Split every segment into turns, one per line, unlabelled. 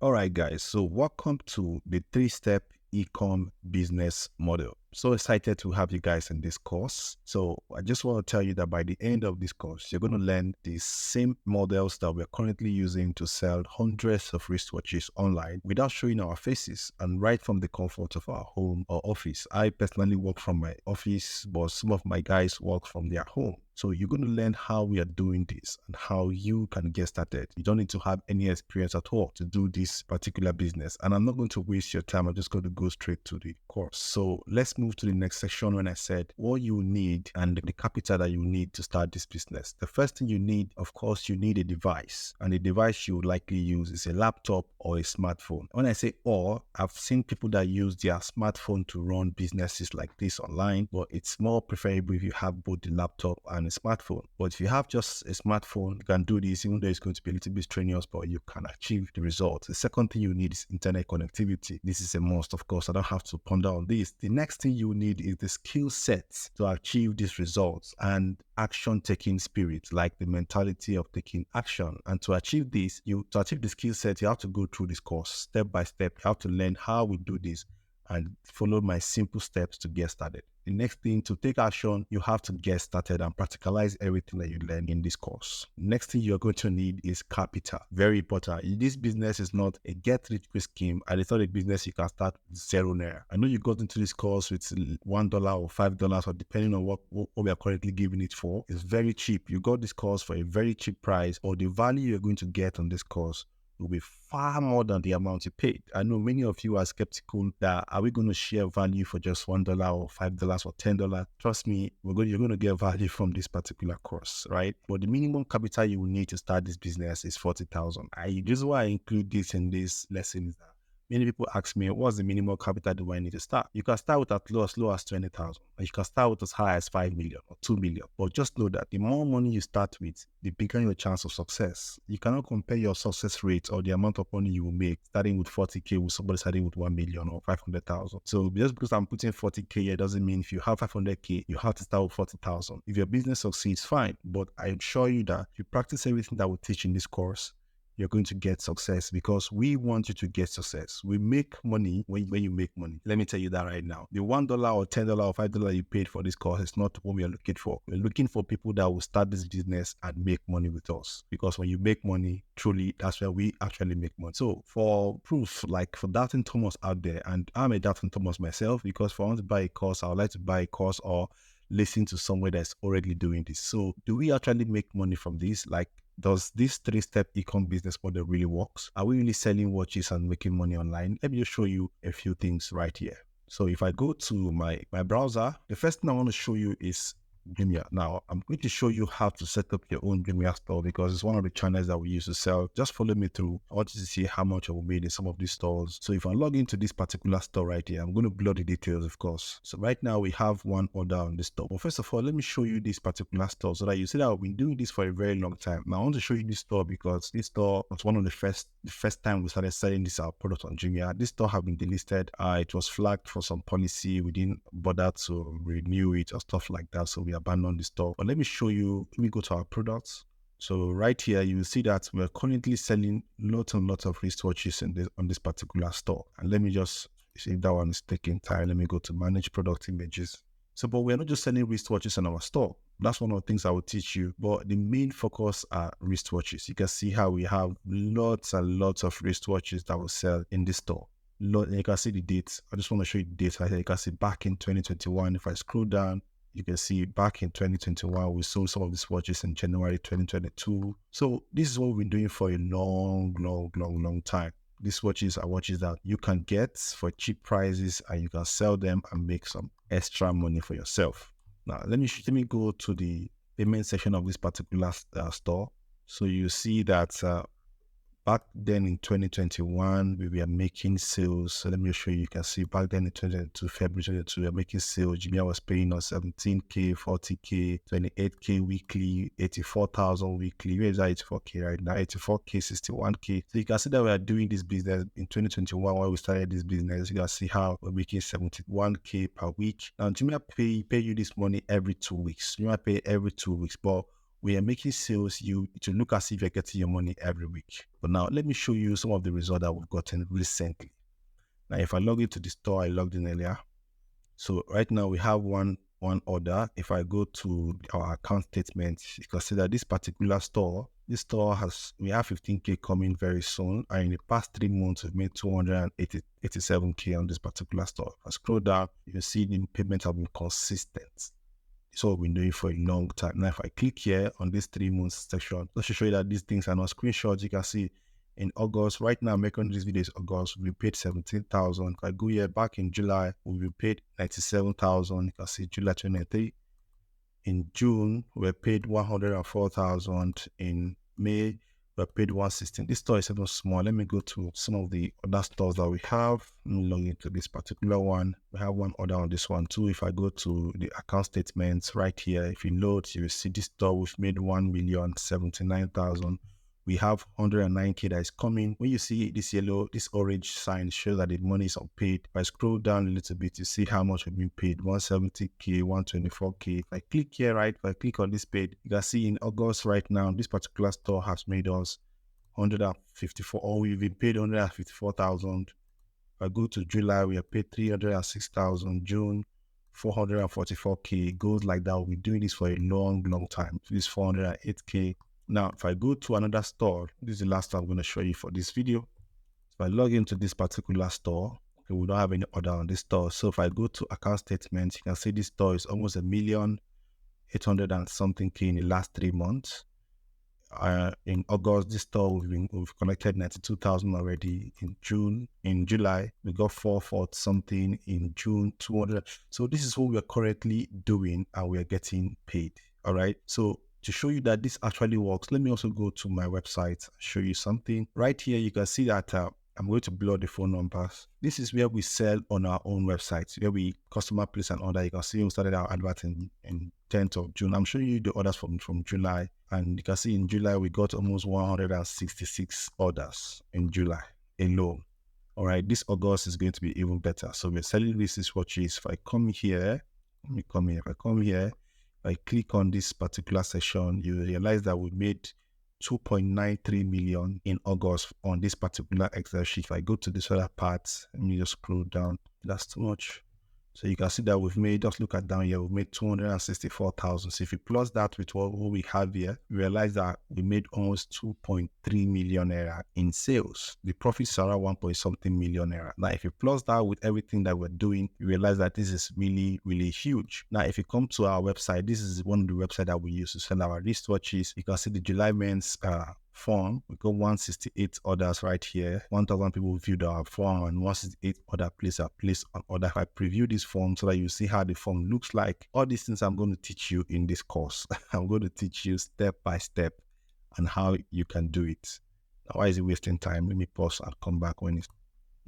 All right, guys. So, welcome to the three-step ecom business model. So excited to have you guys in this course. So, I just want to tell you that by the end of this course, you're going to learn the same models that we're currently using to sell hundreds of wristwatches online without showing our faces and right from the comfort of our home or office. I personally work from my office, but some of my guys work from their home. So you're going to learn how we are doing this and how you can get started. You don't need to have any experience at all to do this particular business. And I'm not going to waste your time. I'm just going to go straight to the course. So let's move to the next section when I said what you need and the capital that you need to start this business. The first thing you need, of course, you need a device. And the device you would likely use is a laptop or a smartphone. When I say or, I've seen people that use their smartphone to run businesses like this online, but it's more preferable if you have both the laptop and a smartphone. But if you have just a smartphone, you can do this, even though it's going to be a little bit strenuous, but you can achieve the results. The second thing you need is internet connectivity. This is a must, of course. I don't have to ponder on this. The next thing you need is the skill sets to achieve these results and action-taking spirit, like the mentality of taking action. And to achieve this, to achieve the skill set, you have to go through this course step by step. You have to learn how we do this and follow my simple steps to get started. The next thing, to take action, you have to get started and practicalize everything that you learn in this course. Next thing you're going to need is capital. Very important. This business is not a get-rich-quick scheme, and it's not a business you can start with zero naira. I know you got into this course with $1 or $5, or depending on what we are currently giving it for. It's very cheap. You got this course for a very cheap price, or the value you're going to get on this course will be far more than the amount you paid. I know many of you are skeptical that are we going to share value for just $1 or $5 or $10? Trust me, you're going to get value from this particular course, right? But the minimum capital you will need to start this business is 40,000. This is why I include this in this lesson. Is that many people ask me, what's the minimum capital do I need to start? You can start with as low as 20,000. You can start with as high as 5 million or 2 million. But just know that the more money you start with, the bigger your chance of success. You cannot compare your success rate or the amount of money you will make starting with 40K with somebody starting with 1 million or 500,000. So just because I'm putting 40K here doesn't mean if you have 500K, you have to start with 40,000. If your business succeeds, fine. But I assure you that if you practice everything that we teach in this course, you're going to get success because we want you to get success. We make money when you make money. Let me tell you that right now. The $1 or $10 or $5 you paid for this course is not what we are looking for. We're looking for people that will start this business and make money with us. Because when you make money, truly, that's where we actually make money. So for proof, like for Doubting Thomas out there, and I'm a Doubting Thomas myself, because if I want to buy a course, I would like to buy a course or listen to somewhere that's already doing this. So do we actually make money from this? Like, does this three-step ecom business model really works? Are we really selling watches and making money online? Let me just show you a few things right here. So if I go to my browser, the first thing I want to show you is Jumia. Now, I'm going to show you how to set up your own Jumia store because it's one of the channels that we use to sell. Just follow me through. I want you to see how much I will made in some of these stores. So if I log into this particular store right here, I'm going to blur the details, of course. So right now we have one order on this store. But first of all, let me show you this particular store so that you see that I've been doing this for a very long time. Now I want to show you this store because this store was one of the first time we started selling this our product on Jumia. This store have been delisted. It was flagged for some policy. We didn't bother to renew it or stuff like that. So we abandoned the store. But let me show you, let me go to our products. So right here, you will see that we're currently selling lots and lots of wristwatches on this particular store. And let me just see if that one is taking time. Let me go to manage product images. So, but we're not just selling wristwatches in our store. That's one of the things I will teach you. But the main focus are wristwatches. You can see how we have lots and lots of wristwatches that will sell in this store. You can see the dates. I just want to show you the dates right here. You can see back in 2021. If I scroll down, you can see back in 2021, we sold some of these watches in January 2022. So this is what we've been doing for a long time. These watches are watches that you can get for cheap prices and you can sell them and make some extra money for yourself. Now, let me go to the payment section of this particular store. So you see that back then in 2021, we were making sales. So let me show you. You can see back then in 2022, February 2022, we were making sales. Jumia was paying us 17K, 40K, 28K weekly, 84,000 weekly. Where is that 84K right now? 84K, 61K. So you can see that we are doing this business in 2021 when we started this business. You can see how we're making 71K per week. Now, Jumia pay you this money every 2 weeks. Jumia pay every 2 weeks. But we are making sales, to look as if you're getting your money every week. But now let me show you some of the results that we've gotten recently. Now, if I log into the store, I logged in earlier. So right now we have one order. If I go to our account statement, you can see that this particular store, we have 15K coming very soon. And in the past 3 months, we've made 287K on this particular store. If I scroll down, you can see the payments have been consistent. It's what we've been doing for a long time. Now, if I click here on this 3 months section, just to show you that these things are not screenshots, you can see in August, right now, making this video is August, we paid 17,000. If I go here back in July, we paid 97,000. You can see July 23. In June, we paid 104,000. In May, we paid 116. This store is even small. Let me go to some of the other stores that we have. Let me log into this particular one. We have one order on this one too. If I go to the account statements right here, if you load, you will see this store we've made 1,079,000. We have 109K that is coming. When you see this yellow, this orange sign shows that the money is unpaid. If I scroll down a little bit, you see how much we've been paid, 170K, 124K. If I click here, right, if I click on this page, you can see in August right now, this particular store has made us 154, or we've been paid 154,000. If I go to July, we are paid 306,000. June, 444K. It goes like that. We've been doing this for a long time. This 408K. Now, if I go to another store, this is the last I'm going to show you for this video. If I log into this particular store, okay, we don't have any order on this store. So if I go to account statements, you can see this store is almost 1,800,000 and something K in the last 3 months. In August, this store we've collected 92,000 already. In July, we got 440 something. In June, 200. So this is what we are currently doing, and we are getting paid. All right. So to show you that this actually works, let me also go to my website and show you something. Right here, you can see that I'm going to blur the phone numbers. This is where we sell on our own website, where we customer place an order. You can see we started our advert in 10th of June. I'm showing you the orders from July. And you can see in July, we got almost 166 orders in July alone. All right, this August is going to be even better. So we're selling wristwatches. If I come here, let me come here. If I come here, if I click on this particular session, you realize that we made 2.93 million in August on this particular Excel sheet. If I go to this other part, let me just scroll down. That's too much. So you can see that we've made, just look at down here, we've made 264,000. So if you plus that with what we have here, you realize that we made almost 2.3 million naira in sales. The profits are around 1 point something million naira. Now, if you plus that with everything that we're doing, you realize that this is really, really huge. Now, if you come to our website, this is one of the websites that we use to sell our wristwatches. You can see the July men's form. We got 168 orders right here. 1,000 people viewed our form, and 168 other places are placed on order. If I preview this form so that you see how the form looks like, all these things I'm going to teach you in this course. I'm going to teach you step by step on how you can do it. Now, why is it wasting time? Let me pause and come back when it's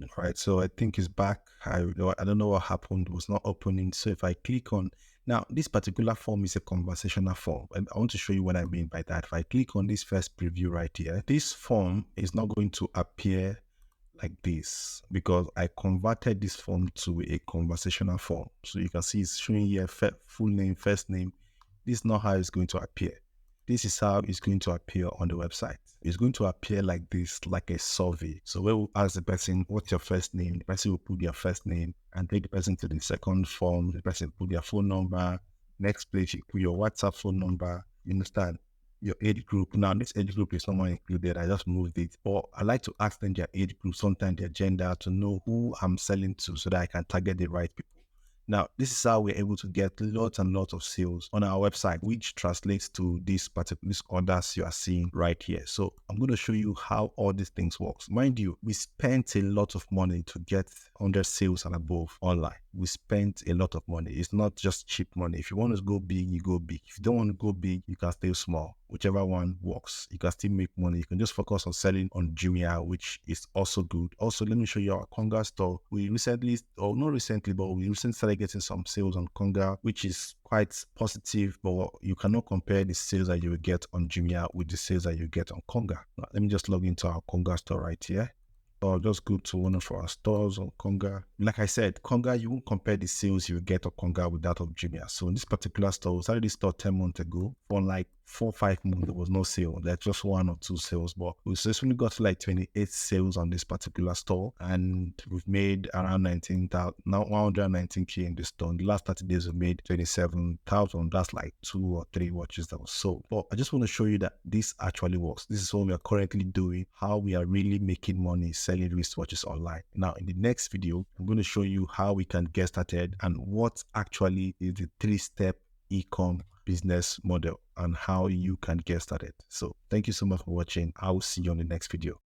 all right. So I think it's back. I don't know what happened. It was not opening. So if I click on, now this particular form is a conversational form, and I want to show you what I mean by that. If I click on this first preview right here, this form is not going to appear like this because I converted this form to a conversational form. So you can see it's showing here full name, first name. This is not how it's going to appear. This is how it's going to appear on the website. It's going to appear like this, like a survey. So we will ask the person, what's your first name? The person will put their first name and take the person to the second form. The person will put their phone number. Next place, you put your WhatsApp phone number. You understand? Your age group. Now, this age group is not included. I just moved it. Or I like to ask them their age group, sometimes their gender, to know who I'm selling to so that I can target the right people. Now, this is how we're able to get lots and lots of sales on our website, which translates to these orders you are seeing right here. So I'm going to show you how all these things works. Mind you, we spent a lot of money to get 100 sales and above online. We spent a lot of money. It's not just cheap money. If you want to go big, you go big. If you don't want to go big, you can stay small. Whichever one works, you can still make money. You can just focus on selling on Jumia, which is also good. Also, let me show you our Konga store. We recently, or not recently, but we recently started getting some sales on Konga, which is quite positive, but you cannot compare the sales that you will get on Jumia with the sales that you get on Konga. Now, let me just log into our Konga store right here. Or just go to one of our stores on Konga. Like I said, Konga, you won't compare the sales you get on Konga with that of Jumia. So in this particular store, we started this store 10 months ago. For like 4 5 months, there was no sale. Like just 1 or 2 sales, but we successfully got to like 28 sales on this particular store, and we've made around 19,000, now 119K in this store. In the last 30 days, we made 27,000. That's like 2 or 3 watches that was sold. But I just want to show you that this actually works. This is what we are currently doing, how we are really making money selling wristwatches online. Now, in the next video, I'm going to show you how we can get started and what actually is the 3-step e-com business model and how you can get started. So thank you so much for watching. I will see you on the next video.